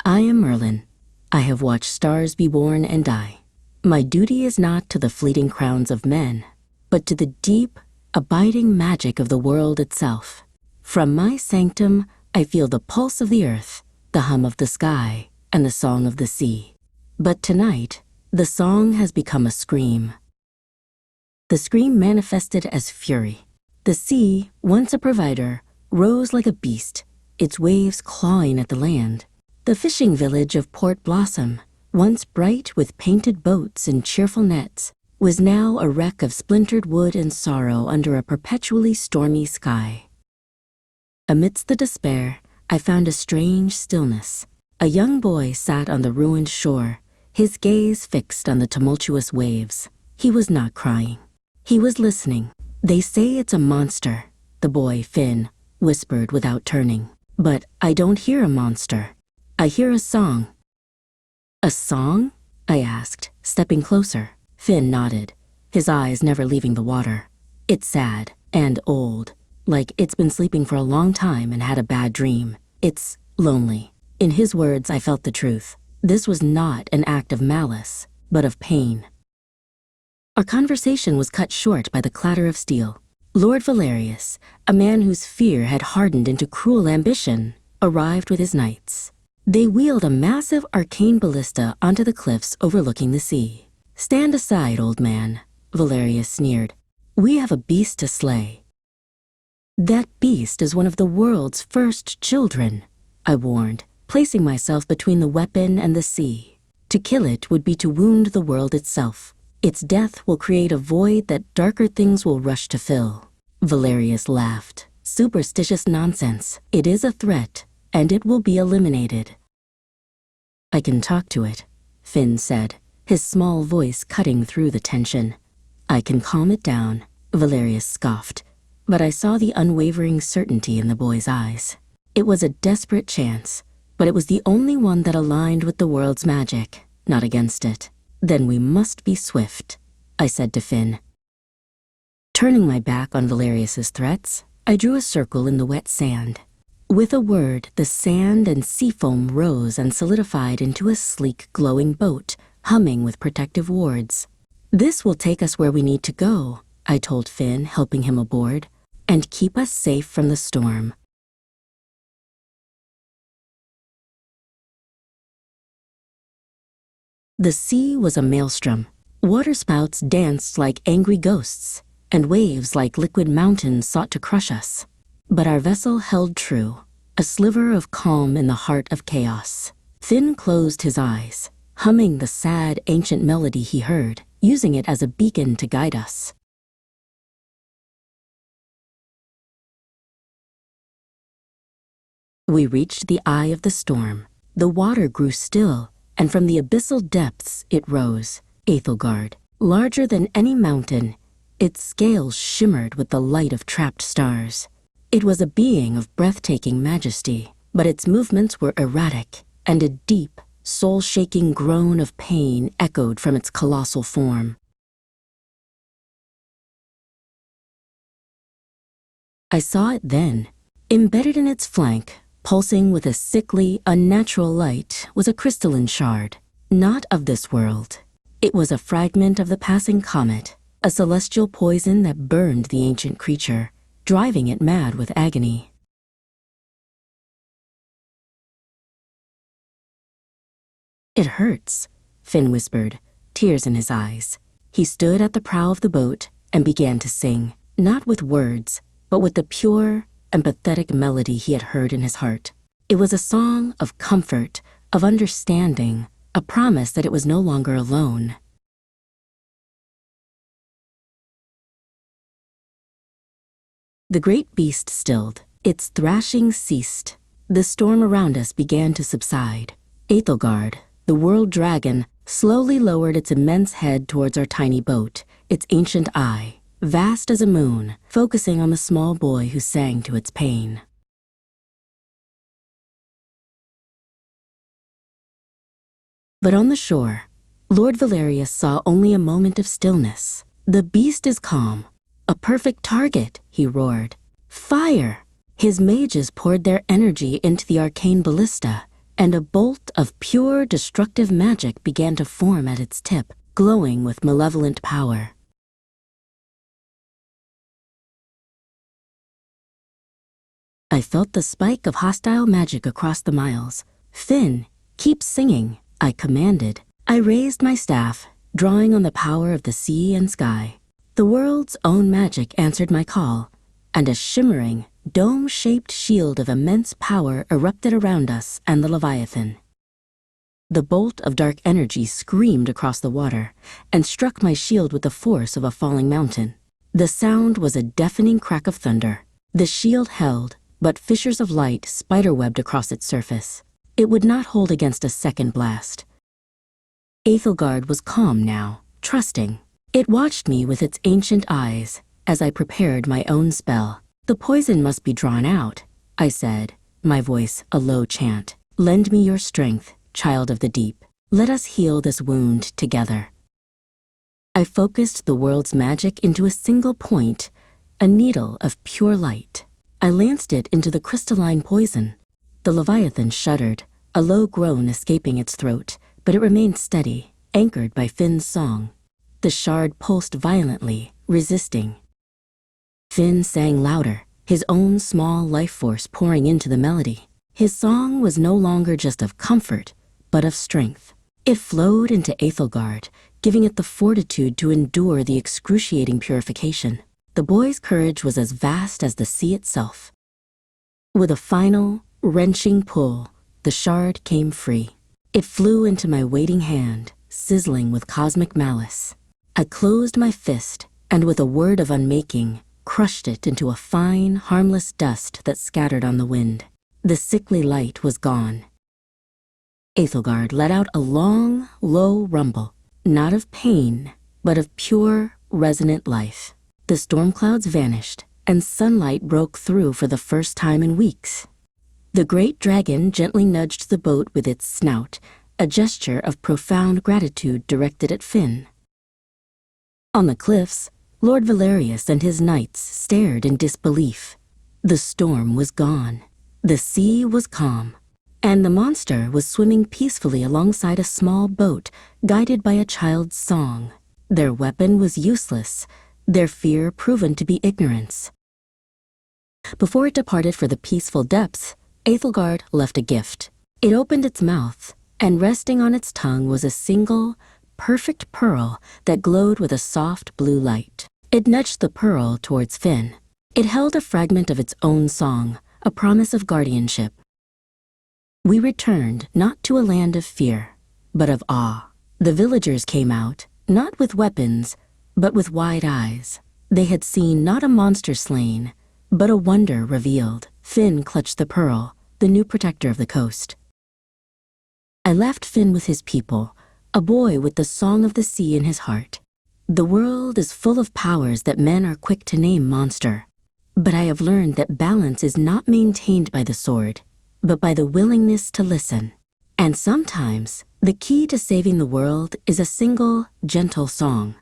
I am Merlin. I have watched stars be born and die. My duty is not to the fleeting crowns of men, but to the deep, abiding magic of the world itself. From my sanctum, I feel the pulse of the earth, the hum of the sky, and the song of the sea. But tonight, the song has become a scream. The scream manifested as fury. The sea, once a provider, rose like a beast, its waves clawing at the land. The fishing village of Port Blossom, once bright with painted boats and cheerful nets, was now a wreck of splintered wood and sorrow under a perpetually stormy sky. Amidst the despair, I found a strange stillness. A young boy sat on the ruined shore, his gaze fixed on the tumultuous waves. He was not crying. He was listening. "They say it's a monster," the boy, Finn, whispered without turning. "But I don't hear a monster. I hear a song." "A song?" I asked, stepping closer. Finn nodded, his eyes never leaving the water. "It's sad and old, like it's been sleeping for a long time and had a bad dream. It's lonely." In his words, I felt the truth. This was not an act of malice, but of pain. Our conversation was cut short by the clatter of steel. Lord Valerius, a man whose fear had hardened into cruel ambition, arrived with his knights. They wheeled a massive arcane ballista onto the cliffs overlooking the sea. "Stand aside, old man," Valerius sneered. "We have a beast to slay." "That beast is one of the world's first children," I warned, placing myself between the weapon and the sea. To kill it would be to wound the world itself. Its death will create a void that darker things will rush to fill. Valerius laughed. "Superstitious nonsense. It is a threat, and it will be eliminated." "I can talk to it," Finn said, his small voice cutting through the tension. "I can calm it down," Valerius scoffed, but I saw the unwavering certainty in the boy's eyes. It was a desperate chance, but it was the only one that aligned with the world's magic, not against it. "Then we must be swift," I said to Finn. Turning my back on Valerius's threats, I drew a circle in the wet sand. With a word, the sand and sea foam rose and solidified into a sleek, glowing boat, humming with protective wards. "This will take us where we need to go," I told Finn, helping him aboard, "and keep us safe from the storm." The sea was a maelstrom. Waterspouts danced like angry ghosts, and waves like liquid mountains sought to crush us. But our vessel held true, a sliver of calm in the heart of chaos. Finn closed his eyes, humming the sad, ancient melody he heard, using it as a beacon to guide us. We reached the eye of the storm. The water grew still, and from the abyssal depths it rose, Aethelgard, larger than any mountain. Its scales shimmered with the light of trapped stars. It was a being of breathtaking majesty, but its movements were erratic, and a deep, soul-shaking groan of pain echoed from its colossal form. I saw it then. Embedded in its flank, pulsing with a sickly, unnatural light, was a crystalline shard, not of this world. It was a fragment of the passing comet, a celestial poison that burned the ancient creature, driving it mad with agony. "It hurts," Finn whispered, tears in his eyes. He stood at the prow of the boat and began to sing, not with words, but with the pure, empathetic melody he had heard in his heart. It was a song of comfort, of understanding, a promise that it was no longer alone. The great beast stilled. Its thrashing ceased. The storm around us began to subside. Aethelgard, the world dragon, slowly lowered its immense head towards our tiny boat, its ancient eye, vast as a moon, focusing on the small boy who sang to its pain. But on the shore, Lord Valerius saw only a moment of stillness. "The beast is calm. A perfect target," he roared. "Fire!" His mages poured their energy into the arcane ballista, and a bolt of pure destructive magic began to form at its tip, glowing with malevolent power. I felt the spike of hostile magic across the miles. "Finn, keep singing," I commanded. I raised my staff, drawing on the power of the sea and sky. The world's own magic answered my call, and a shimmering, dome-shaped shield of immense power erupted around us and the Leviathan. The bolt of dark energy screamed across the water and struck my shield with the force of a falling mountain. The sound was a deafening crack of thunder. The shield held, but fissures of light spiderwebbed across its surface. It would not hold against a second blast. Aethelgard was calm now, trusting. It watched me with its ancient eyes as I prepared my own spell. "The poison must be drawn out," I said, my voice a low chant. "Lend me your strength, child of the deep. Let us heal this wound together." I focused the world's magic into a single point, a needle of pure light. I lanced it into the crystalline poison. The Leviathan shuddered, a low groan escaping its throat, but it remained steady, anchored by Finn's song. The shard pulsed violently, resisting. Finn sang louder, his own small life force pouring into the melody. His song was no longer just of comfort, but of strength. It flowed into Aethelgard, giving it the fortitude to endure the excruciating purification. The boy's courage was as vast as the sea itself. With a final, wrenching pull, the shard came free. It flew into my waiting hand, sizzling with cosmic malice. I closed my fist, and with a word of unmaking, crushed it into a fine, harmless dust that scattered on the wind. The sickly light was gone. Aethelgard let out a long, low rumble, not of pain, but of pure, resonant life. The storm clouds vanished, and sunlight broke through for the first time in weeks. The great dragon gently nudged the boat with its snout, a gesture of profound gratitude directed at Finn. On the cliffs, Lord Valerius and his knights stared in disbelief. The storm was gone. The sea was calm, and the monster was swimming peacefully alongside a small boat guided by a child's song. Their weapon was useless, their fear proven to be ignorance. Before it departed for the peaceful depths, Aethelgard left a gift. It opened its mouth, and resting on its tongue was a single, perfect pearl that glowed with a soft blue light. It nudged the pearl towards Finn. It held a fragment of its own song, a promise of guardianship. We returned not to a land of fear, but of awe. The villagers came out, not with weapons, but with wide eyes. They had seen not a monster slain, but a wonder revealed. Finn clutched the pearl, the new protector of the coast. I left Finn with his people, a boy with the song of the sea in his heart. The world is full of powers that men are quick to name monster. But I have learned that balance is not maintained by the sword, but by the willingness to listen. And sometimes, the key to saving the world is a single, gentle song.